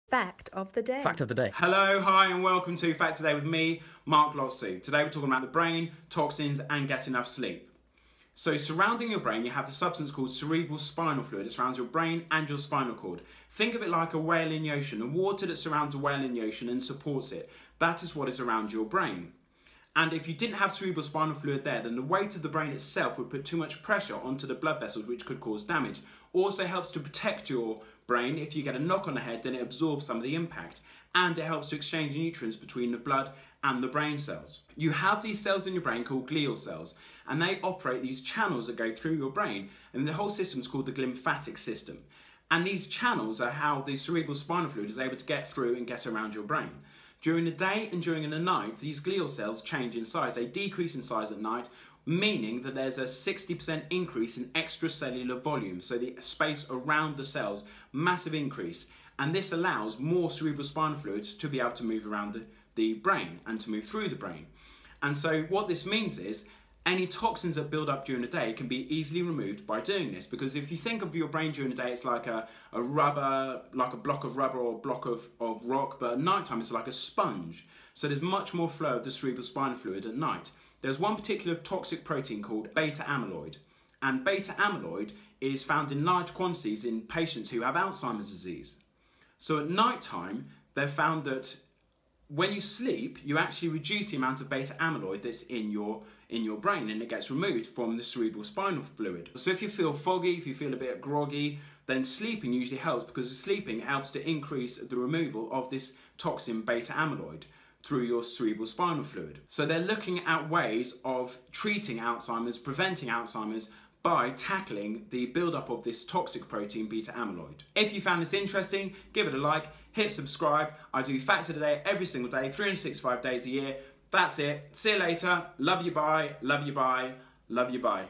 Fact of the day. Fact of the day. Hello, hi and welcome to Fact Today with me, Mark Lotsu. Today we're talking about the brain, toxins and get enough sleep. So surrounding your brain you have the substance called cerebral spinal fluid. It surrounds your brain and your spinal cord. Think of it like a whale in the ocean, the water that surrounds a whale in the ocean and supports it. That is what is around your brain. And if you didn't have cerebral spinal fluid there, then the weight of the brain itself would put too much pressure onto the blood vessels, which could cause damage. Also helps to protect your brain. If you get a knock on the head, then it absorbs some of the impact. And it helps to exchange nutrients between the blood and the brain cells. You have these cells in your brain called glial cells, and they operate these channels that go through your brain, and the whole system is called the glymphatic system. And these channels are how the cerebral spinal fluid is able to get through and get around your brain. During the day and during the night, these glial cells change in size. They decrease in size at night, meaning that there's a 60% increase in extracellular volume. So the space around the cells, massive increase. And this allows more cerebral spinal fluids to be able to move around the brain and to move through the brain. And so what this means is any toxins that build up during the day can be easily removed by doing this. Because if you think of your brain during the day, it's like a rubber, like a block of rubber or a block of rock, but at night time it's like a sponge. So there's much more flow of the cerebral spinal fluid at night. There's one particular toxic protein called beta amyloid. And beta amyloid is found in large quantities in patients who have Alzheimer's disease. So at night time, they've found that when you sleep, you actually reduce the amount of beta amyloid that's in your brain, and it gets removed from the cerebral spinal fluid. So if you feel foggy, if you feel a bit groggy, then sleeping usually helps, because sleeping helps to increase the removal of this toxin beta amyloid through your cerebral spinal fluid. So they're looking at ways of treating Alzheimer's, preventing Alzheimer's, by tackling the buildup of this toxic protein beta amyloid. If you found this interesting, give it a like, hit subscribe. I do Facts of the Day every single day, 365 days a year. That's it. See you later. Love you, bye. Love you, bye. Love you, bye.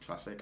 Classic.